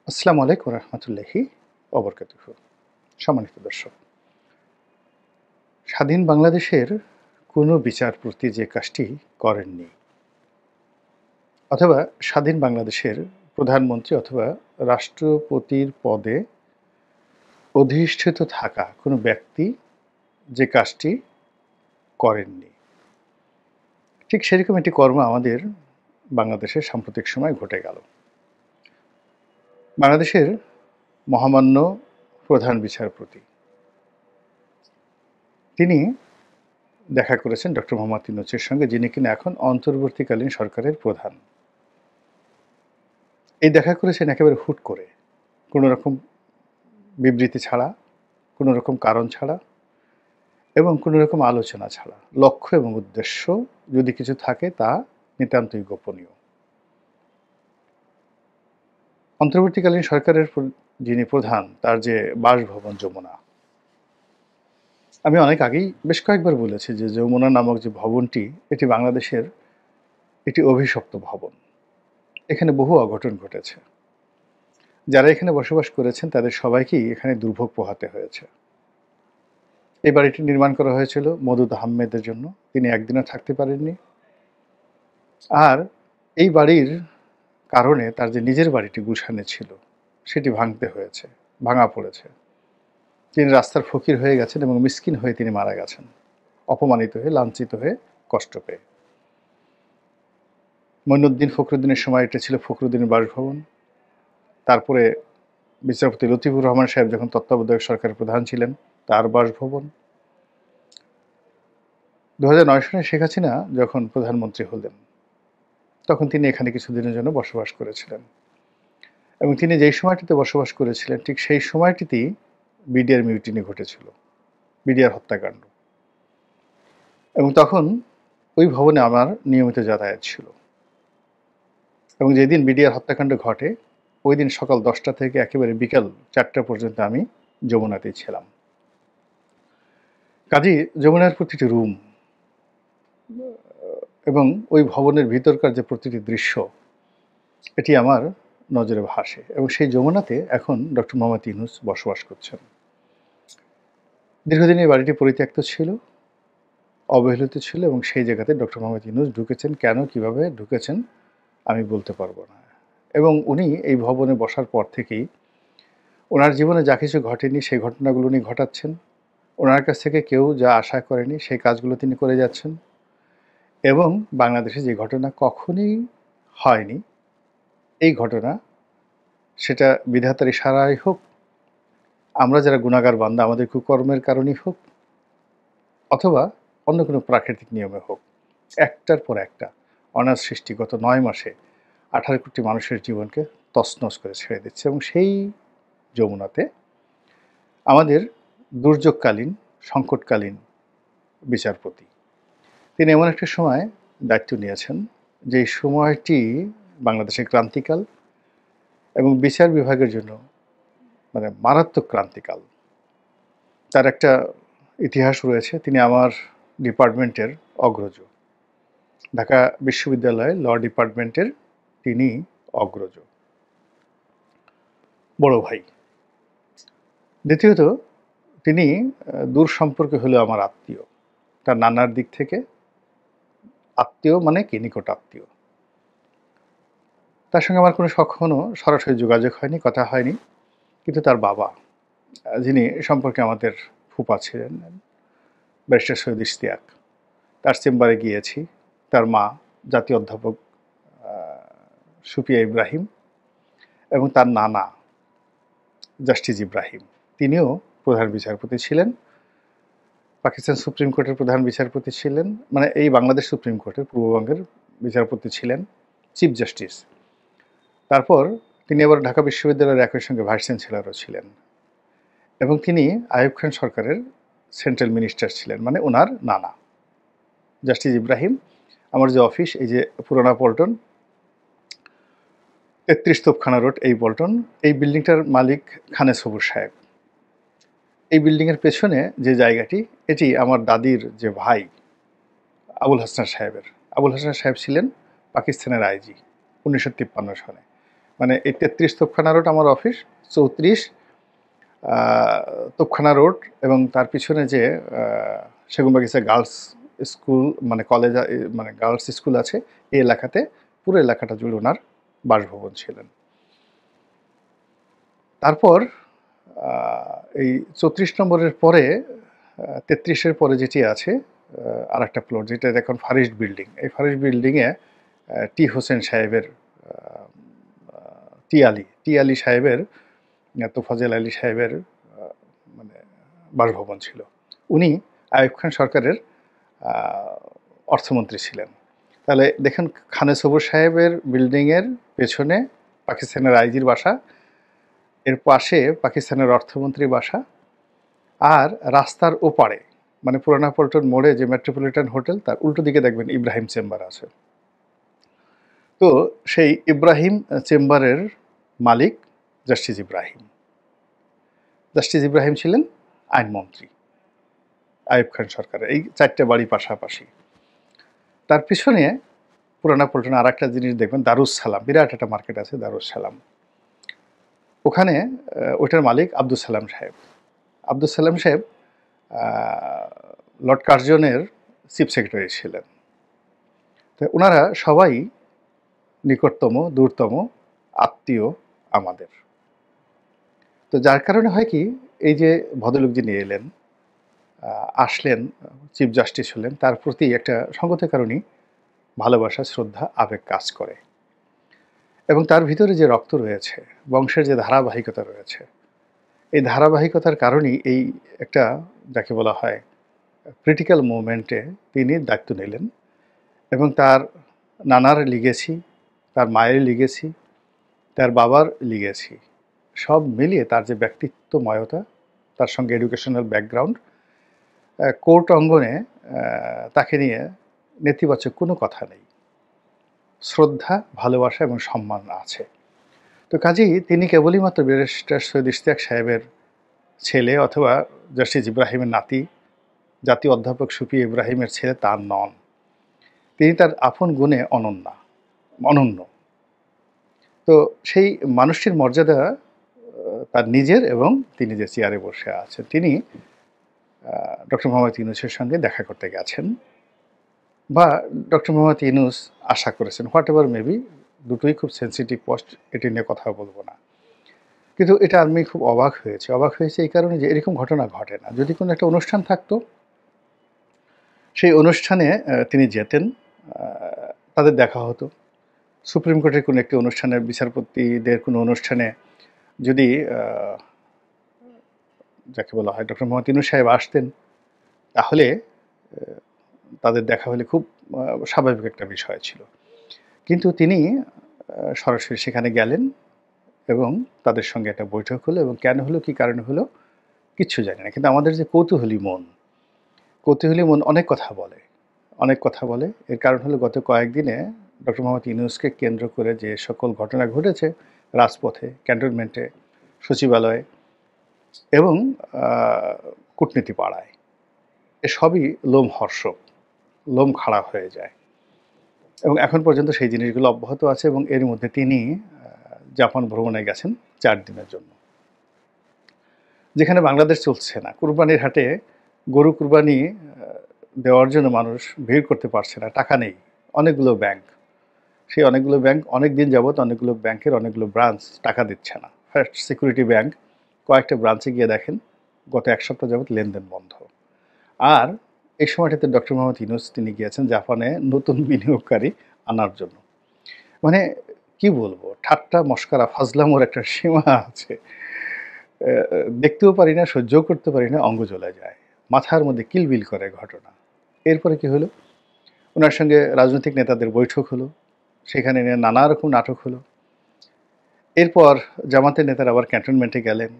আসসালামু আলাইকুম রহমতুল্লাহি ওবরকাতুহু। সম্মানিত দর্শক, স্বাধীন বাংলাদেশের কোনো বিচারপতি যে কাজটি করেননি, অথবা স্বাধীন বাংলাদেশের প্রধানমন্ত্রী অথবা রাষ্ট্রপতির পদে অধিষ্ঠিত থাকা কোনো ব্যক্তি যে কাজটি করেননি, ঠিক সেরকম একটি কর্ম আমাদের বাংলাদেশের সাম্প্রতিক সময় ঘটে গেল। বাংলাদেশের মহামান্য প্রধান বিচারপতি তিনি দেখা করেছেন ডক্টর মোহাম্মদ ইউনূসের সঙ্গে, যিনি কিনা এখন অন্তর্বর্তীকালীন সরকারের প্রধান। এই দেখা করেছেন একেবারে হুট করে, কোনো রকম বিবৃতি ছাড়া, কোনো রকম কারণ ছাড়া এবং কোনো রকম আলোচনা ছাড়া। লক্ষ্য এবং উদ্দেশ্য যদি কিছু থাকে তা নিতান্তই গোপনীয়। অন্তর্বর্তীকালীন সরকারের যিনি প্রধান, তার যে বাসভবন যমুনা, আমি অনেক আগেই বেশ কয়েকবার বলেছি যে যমুনা নামক যে ভবনটি, এটি বাংলাদেশের একটি অভিশপ্ত ভবন। এখানে বহু অঘটন ঘটেছে। যারা এখানে বসবাস করেছেন তাদের সবাইকেই এখানে দুর্ভোগ পোহাতে হয়েছে। এই বাড়িটি নির্মাণ করা হয়েছিল মওদুদ আহমেদের জন্য, তিনি একদিনও থাকতে পারেননি। আর এই বাড়ির কারণে তার যে নিজের বাড়িটি গুলশানে ছিল, সেটি ভাঙতে হয়েছে, ভাঙা পড়েছে। তিনি রাস্তার ফকির হয়ে গেছেন এবং মিসকিন হয়ে তিনি মারা গেছেন, অপমানিত হয়ে, লাঞ্ছিত হয়ে, কষ্ট পেয়ে। মঈনুদ্দিন ফখরুদ্দিনের সময় এটা ছিল ফখরুদ্দিনের বাসভবন। তারপরে বিচারপতি লতিফুর রহমান সাহেব যখন তত্ত্বাবধায়ক সরকারের প্রধান ছিলেন, তার বাসভবন। 2009 সালে শেখ হাসিনা যখন প্রধানমন্ত্রী হলেন, তখন তিনি এখানে কিছুদিনের জন্য বসবাস করেছিলেন। এবং তিনি যেই সময়টিতে বসবাস করেছিলেন, ঠিক সেই সময়টিতেই বিডিআর মিউটিনি ঘটেছিল, বিডিআর হত্যাকাণ্ড। এবং তখন ওই ভবনে আমার নিয়মিত যাতায়াত ছিল। এবং যেদিন বিডিআর হত্যাকাণ্ড ঘটে, ওই দিন সকাল 10টা থেকে একেবারে বিকাল 4টা পর্যন্ত আমি যমুনাতেই ছিলাম। কাজেই যমুনার প্রতিটি রুম এবং ওই ভবনের ভিতরকার যে প্রতিটি দৃশ্য, এটি আমার নজরে ভাসে। এবং সেই যমুনাতে এখন ডক্টর মোহাম্মদ ইউনূস বসবাস করছেন। দীর্ঘদিন এই বাড়িটি পরিত্যক্ত ছিল, অবহেলিত ছিল, এবং সেই জায়গাতে ডক্টর মোহাম্মদ ইউনূস ঢুকেছেন। কেন, কিভাবে ঢুকেছেন আমি বলতে পারবো না। এবং উনি এই ভবনে বসার পর থেকেই ওনার জীবনে যা কিছু ঘটেনি সেই ঘটনাগুলো উনি ঘটাচ্ছেন। ওনার কাছ থেকে কেউ যা আশা করেনি সেই কাজগুলো তিনি করে যাচ্ছেন। এবং বাংলাদেশে যে ঘটনা কখনই হয়নি, এই ঘটনা, সেটা বিধাতার ইশারায় হোক, আমরা যারা গুনাহগার বান্দা আমাদের কুকর্মের কারণেই হোক, অথবা অন্য কোনো প্রাকৃতিক নিয়মে হোক, একটার পর একটা অনার সৃষ্টি গত 9 মাসে 18 কোটি মানুষের জীবনকে তছনছ করে ছেড়ে দিচ্ছে। এবং সেই যমুনাতে আমাদের দুর্যোগকালীন, সংকটকালীন বিচারপতি, তিনি এমন একটা সময় দায়িত্ব নিয়েছেন, যে সময়টি বাংলাদেশের ক্রান্তিকাল এবং বিচার বিভাগের জন্য মানে মারাত্মক ক্রান্তিকাল। তার একটা ইতিহাস রয়েছে। তিনি আমার ডিপার্টমেন্টের অগ্রজ, ঢাকা বিশ্ববিদ্যালয়ে ল ডিপার্টমেন্টের তিনি অগ্রজ, বড় ভাই। দ্বিতীয়ত, তিনি দূর সম্পর্কে হলেও আমার আত্মীয়, তার নানার দিক থেকে আত্মীয়, মানে কি নিকট আত্মীয়। তার সঙ্গে আমার কোনো কখনো সরাসরি যোগাযোগ হয়নি, কথা হয়নি। কিন্তু তার বাবা, যিনি সম্পর্কে আমাদের ফুপা ছিলেন, ব্যারিস্টার সৈয়দ ইশতিয়াক, তার চেম্বারে গিয়েছি। তার মা জাতীয় অধ্যাপক সুফিয়া ইব্রাহিম এবং তার নানা জাস্টিস ইব্রাহিম, তিনিও প্রধান বিচারপতি ছিলেন, পাকিস্তান সুপ্রিম কোর্টের প্রধান বিচারপতি ছিলেন, মানে এই বাংলাদেশ সুপ্রিম কোর্টের পূর্ববঙ্গের বিচারপতি ছিলেন, চিফ জাস্টিস। তারপর তিনি আবার ঢাকা বিশ্ববিদ্যালয়ের একই সঙ্গে ভাইস চ্যান্সেলরও ছিলেন। এবং তিনি আইয়ুব খান সরকারের সেন্ট্রাল মিনিস্টার ছিলেন, মানে ওনার নানা জাস্টিস ইব্রাহিম। আমার যে অফিস, এই যে পুরানা পল্টন, 33 তোপখানা রোড, এই পল্টন, এই বিল্ডিংটার মালিক খানে সবুর সাহেব। এই বিল্ডিংয়ের পেছনে যে জায়গাটি, এটি আমার দাদির যে ভাই আবুল হাসনান সাহেবের। আবুল হাসনান সাহেব ছিলেন পাকিস্তানের আইজি 1953 সনে। মানে এই 33 তোপখানা রোড আমার অফিস, 34 তোপখানা রোড, এবং তার পিছনে যে সেগুনবাগিচা গার্লস স্কুল মানে কলেজ মানে গার্লস স্কুল আছে, এই এলাকাতে পুরো এলাকাটা জুড়ে ওনার বাসভবন ছিলেন। তারপর এই 34 নম্বরের পরে 33-এর পরে যেটি আছে আর একটা প্লট, যেটা এখন ফারিস্ট বিল্ডিং, এই ফারিস্ট বিল্ডিংয়ে টি হোসেন সাহেবের টি আলী সাহেবের, তোফাজ্জল আলী সাহেবের মানে বাসভবন ছিল। উনি আইয়ুব খান সরকারের অর্থমন্ত্রী ছিলেন। তাহলে দেখেন, খানে সবুর সাহেবের বিল্ডিংয়ের পেছনে পাকিস্তানের আইজির বাসা, এর পাশে পাকিস্তানের অর্থমন্ত্রী বাসা, আর রাস্তার ওপারে মানে পুরানা পল্টন মোড়ে যে মেট্রোপলিটন হোটেল, তার উল্টো দিকে দেখবেন ইব্রাহিম চেম্বার আছে। তো সেই ইব্রাহিম চেম্বারের মালিক জাস্টিস ইব্রাহিম। জাস্টিস ইব্রাহিম ছিলেন আইনমন্ত্রী আইয়ুব খান সরকারের। এই 4টে বাড়ি পাশাপাশি। তার পিছনে পুরানা পল্টনে আর একটা জিনিস দেখবেন, দারুস সালাম, বিরাট একটা মার্কেট আছে দারুস সালাম। ওখানে ওইটার মালিক আব্দুল সালাম সাহেব। আব্দুল সালাম সাহেব লর্ড কার্জনের চিফ সেক্রেটারি ছিলেন। তো ওনারা সবাই নিকটতম দূরতম আত্মীয় আমাদের। তো যার কারণে হয় কি, এই যে ভদ্রলোক যিনি এলেন, আসলেন, চিফ জাস্টিস হলেন, তার প্রতি একটা সঙ্গত কারণেই ভালোবাসা, শ্রদ্ধা, আবেগ কাজ করে। এবং তার ভিতরে যে রক্ত রয়েছে, বংশের যে ধারাবাহিকতা রয়েছে, এই ধারাবাহিকতার কারণেই এই একটা যাকে বলা হয় ক্রিটিক্যাল মোমেন্টে তিনি দায়িত্ব নিলেন। এবং তার নানার লিগেছি, তার মায়ের লিগেছি, তার বাবার লিগেছি, সব মিলিয়ে তার যে ব্যক্তিত্বময়তা, তার সঙ্গে এডুকেশনাল ব্যাকগ্রাউন্ড, কোর্ট অঙ্গনে তাকে নিয়ে নেতিবাচক কোনো কথা নেই। শ্রদ্ধা, ভালোবাসা এবং সম্মান আছে। তো কাজেই তিনি কেবলই মাত্র ব্যারিস্টার সৈয়দ ইশতিয়াক সাহেবের ছেলে অথবা জাস্টিস ইব্রাহিমের নাতি, জাতীয় অধ্যাপক শফি ইব্রাহিমের ছেলে তা নন। তিনি তার আপন গুণে অনন্য। তো সেই মানুষটির মর্যাদা তার নিজের, এবং তিনি যে চেয়ারে বসে আছেন, তিনি ডক্টর মোহাম্মদ ইউনূসের সঙ্গে দেখা করতে গেছেন, বা ডক্টর মোহাম্মদ ইউনূস আশা করেছেন, হোয়াট এভার মেবি, দুটোই খুব সেন্সিটিভ পোস্ট, এটি নিয়ে কথা বলবো না। কিন্তু এটা আমি খুব অবাক হয়েছে এই কারণে যে এরকম ঘটনা ঘটে না। যদি কোনো একটা অনুষ্ঠান থাকতো, সেই অনুষ্ঠানে তিনি যেতেন, তাদের দেখা হতো। সুপ্রিম কোর্টের কোনো একটি অনুষ্ঠানে, বিচারপতিদের কোনো অনুষ্ঠানে যদি যাকে বলা হয় ডক্টর মোহাম্মদ ইউনূস সাহেব আসতেন, তাহলে তাদের দেখা হলে খুব স্বাভাবিক একটা বিষয় ছিল। কিন্তু তিনি সরাসরি সেখানে গেলেন এবং তাদের সঙ্গে একটা বৈঠক হলো, এবং কেন হলো, কী কারণে হলো, কিচ্ছু জানি না। কিন্তু আমাদের যে কৌতূহলী মন অনেক কথা বলে। এর কারণ হলো, গত কয়েকদিনে ডক্টর মোহাম্মদ ইউনূসকে কেন্দ্র করে যে সকল ঘটনা ঘটেছে রাজপথে, ক্যান্টনমেন্টে, সচিবালয়ে এবং কূটনীতি পাড়ায়, এসবই লোমহর্ষক, লোম খাড়া হয়ে যায়। এবং এখন পর্যন্ত সেই জিনিসগুলো অব্যাহত আছে। এবং এর মধ্যে তিনি জাপান ভ্রমণে গেছেন 4 দিনের জন্য, যেখানে বাংলাদেশ চলছে না। কুরবানির হাটে গরু কুরবানি দেওয়ার জন্য মানুষ ভিড় করতে পারছে না, টাকা নেই। অনেকগুলো ব্যাংক, সেই অনেকগুলো ব্যাংক অনেক দিন যাবৎ অনেকগুলো ব্যাংকের অনেকগুলো ব্রাঞ্চ টাকা দিচ্ছে না। ফার্স্ট সিকিউরিটি ব্যাংক কয়েকটা ব্রাঞ্চে গিয়ে দেখেন গত 1 সপ্তাহ যাবৎ লেনদেন বন্ধ। আর এই সময়টাতে ডক্টর মোহাম্মদ ইউনূস তিনি গিয়েছেন জাপানে নতুন বিনিয়োগকারী আনার জন্য। মানে কি বলবো, ঠাট্টা মশকরা ফাজলামোর একটা সীমা আছে। দেখতেও পারি না, সহ্যও করতে পারি না, অঙ্গ জ্বলে যায়, মাথার মধ্যে কিলবিল করে ঘটনা। এরপরে কি হলো, ওনার সঙ্গে রাজনৈতিক নেতাদের বৈঠক হলো, সেখানে নিয়ে নানা রকম নাটক হলো। এরপর জামাতের নেতারা আবার ক্যান্টনমেন্টে গেলেন।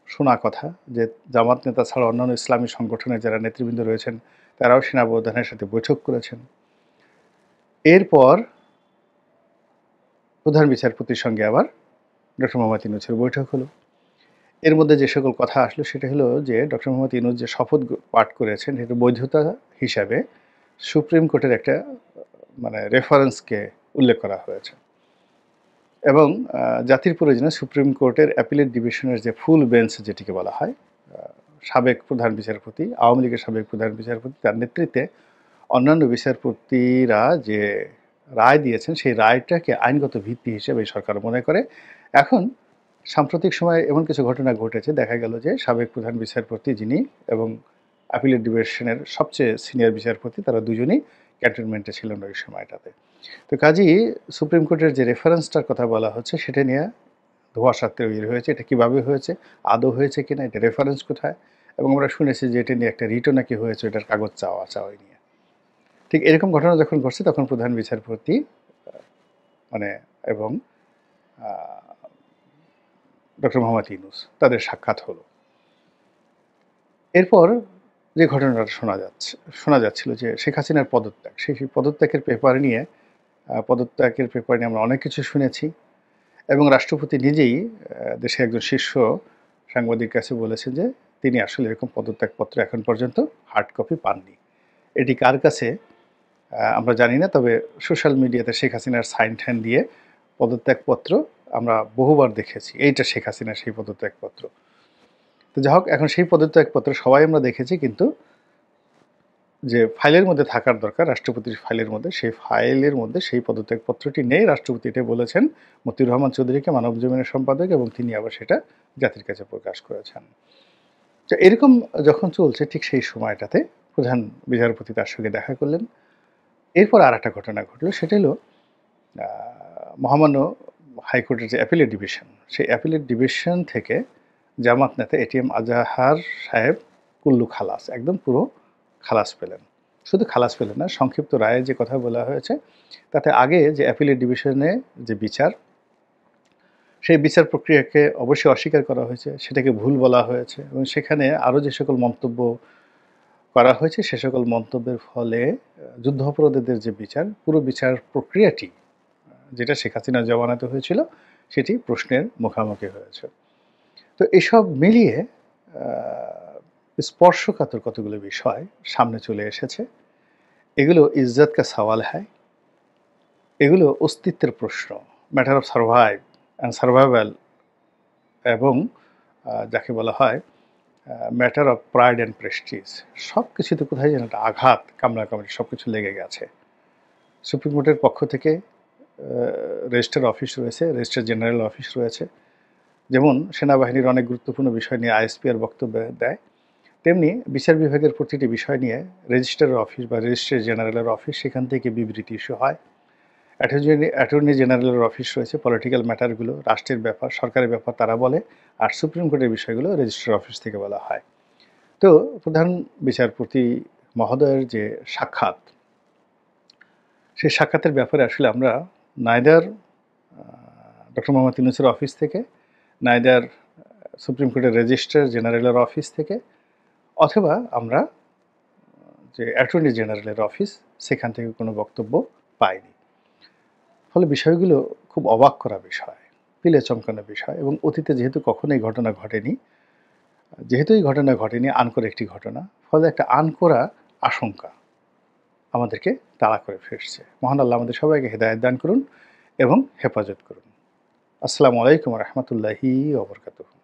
শোনা কথা যে জামাত নেতা ছাড়া অন্যান্য ইসলামী সংগঠনের যারা নেতৃবৃন্দ রয়েছেন, তারাও সেনাপ্রধানের সাথে বৈঠক করেছেন। এরপর প্রধান বিচারপতির সঙ্গে আবার ডক্টর মোহাম্মদ ইউনূসের বৈঠক হলো। এর মধ্যে যে সকল কথা আসলো, সেটা হলো যে ডক্টর মোহাম্মদ ইউনূস যে শপথ পাঠ করেছেন, সেটা বৈধতা হিসাবে সুপ্রিম কোর্টের একটা মানে রেফারেন্সকে উল্লেখ করা হয়েছে। এবং জাতির প্রয়োজনে সুপ্রিম কোর্টের অ্যাপিলেট ডিভিশনের যে ফুল বেঞ্চ যেটিকে বলা হয়, সাবেক প্রধান বিচারপতি, আওয়ামী লীগের সাবেক প্রধান বিচারপতি, তার নেতৃত্বে অন্যান্য বিচারপতিরা যে রায় দিয়েছেন সেই রায়টাকে আইনগত ভিত্তি হিসেবে সরকার মনে করে। এখন সাম্প্রতিক সময়ে এমন কিছু ঘটনা ঘটেছে, দেখা গেল যে সাবেক প্রধান বিচারপতি যিনি এবং অ্যাপিলেট ডিভিশনের সবচেয়ে সিনিয়র বিচারপতি, তারা দুজনেই ক্যান্টনমেন্টে ছিলেন ওই সময়টাতে। তো কাজেই সুপ্রিম কোর্টের যে রেফারেন্সটার কথা বলা হচ্ছে সেটা নিয়ে ধোঁয়াশা তৈরি হয়েছে। এটা কীভাবে হয়েছে, আদৌ হয়েছে কিনা, এটা রেফারেন্স কোথায়, এবং আমরা শুনেছি যে এটা নিয়ে একটা রিটও নাকি হয়েছে, এটার কাগজ চাওয়াই নিয়ে। ঠিক এরকম ঘটনা যখন ঘটছে তখন প্রধান বিচারপতি মানে এবং ডক্টর মোহাম্মদ ইউনূস তাদের সাক্ষাৎ হলো। এরপর যে ঘটনাটা শোনা যাচ্ছিল যে শেখ হাসিনার পদত্যাগ, সেই পদত্যাগের পেপার নিয়ে আমরা অনেক কিছু শুনেছি, এবং রাষ্ট্রপতি নিজেই দেশের একজন শীর্ষ সাংবাদিক কাছে বলেছেন যে তিনি আসলে এরকম পদত্যাগপত্র এখন পর্যন্ত হার্ড কপি পাননি। এটি কার কাছে আমরা জানি না, তবে সোশ্যাল মিডিয়াতে শেখ হাসিনার সাইন ঠ্যান দিয়ে পদত্যাগপত্র আমরা বহুবার দেখেছি। এইটা শেখ হাসিনার সেই পদত্যাগপত্র। তো যাই হোক, এখন সেই পদত্যাগপত্র সবাই আমরা দেখেছি, কিন্তু যে ফাইলের মধ্যে থাকার দরকার রাষ্ট্রপতির ফাইলের মধ্যে, সেই ফাইলের মধ্যে সেই পদত্যাগপত্রটি নেই। রাষ্ট্রপতি এটা বলেছেন মতিউর রহমান চৌধুরীকে, মানব জমিনের সম্পাদক, এবং তিনি আবার সেটা জাতির কাছে প্রকাশ করেছেন। তো এরকম যখন চলছে ঠিক সেই সময়টাতে প্রধান বিচারপতি তার সঙ্গে দেখা করলেন। এরপর আর একটা ঘটনা ঘটলো, সেটা হলো মহামান্য হাইকোর্টের যে অ্যাপিলেট ডিভিশন, সেই অ্যাপিলেট ডিভিশন থেকে জামাত নেতা এটিএম আজাহার সাহেব কুল্লু খালাস, একদম পুরো খালাস পেলেন। শুধু খালাস পেলেন না, সংক্ষিপ্ত রায়ে যে কথা বলা হয়েছে তাতে আগে যে অ্যাপিলেট ডিভিশনে যে বিচার, সেই বিচার প্রক্রিয়াকে অবশ্যই অস্বীকার করা হয়েছে, সেটাকে ভুল বলা হয়েছে, এবং সেখানে আরও যে সকল মন্তব্য করা হয়েছে সে সকল মন্তব্যের ফলে যুদ্ধাপরাধীদের যে বিচার, পুরো বিচার প্রক্রিয়াটি যেটা শেখ হাসিনা জমানাতে হয়েছিল সেটি প্রশ্নের মুখোমুখি হয়েছে। তো এসব মিলিয়ে স্পর্শকাতর কতগুলো বিষয় সামনে চলে এসেছে। এগুলো ইজ্জত কা সওয়াল হয়, এগুলো অস্তিত্বের প্রশ্ন, ম্যাটার অফ সার্ভাইভাল, এবং যাকে বলা হয় matter of pride and Prestige. সব কিছুতে কোথায় যেন একটা আঘাত, কামড়াকামড়ি সব কিছু লেগে গেছে। সুপ্রিম কোর্টের পক্ষ থেকে রেজিস্ট্রার অফিস রয়েছে, রেজিস্ট্রার জেনারেল অফিস রয়েছে। যেমন সেনাবাহিনীর অনেক গুরুত্বপূর্ণ বিষয় নিয়ে আইএসপিআর বক্তব্য দেয়, তেমনি বিচার বিভাগের প্রতিটি বিষয় নিয়ে রেজিস্ট্রার অফিস বা রেজিস্ট্রার জেনারেলের অফিস, সেখান থেকে বিবৃতি ইস্যু হয়। অ্যাটর্নি জেনারেলের অফিস রয়েছে, পলিটিক্যাল ম্যাটারগুলো, রাষ্ট্রের ব্যাপার, সরকারের ব্যাপার তারা বলে, আর সুপ্রিম কোর্টের বিষয়গুলো রেজিস্ট্রার অফিস থেকে বলা হয়। তো প্রধান বিচারপতি মহোদয়ের যে সাক্ষাৎ, সেই সাক্ষাতের ব্যাপারে আসলে আমরা নাইদার ডক্টর মোহাম্মদ ইউনূসের অফিস থেকে, নাইদার সুপ্রিম কোর্টের রেজিস্ট্রার জেনারেলের অফিস থেকে, অথবা আমরা যে অ্যাটর্নি জেনারেলের অফিস সেখান থেকে কোনো বক্তব্য পাইনি। ফলে বিষয়গুলো খুব অবাক করা বিষয়, পিলে চমকানো বিষয়, এবং অতীতে যেহেতু কখনো এই ঘটনা ঘটেনি, আনকোর একটি ঘটনা, ফলে একটা আনকোরা আশঙ্কা আমাদেরকে তাড়া করে ফিরছে। মহান আল্লাহ আমাদের সবাইকে হেদায়েত দান করুন এবং হেফাজত করুন। আসসালামু আলাইকুম ওয়া রাহমাতুল্লাহি ওয়া বারাকাতুহু।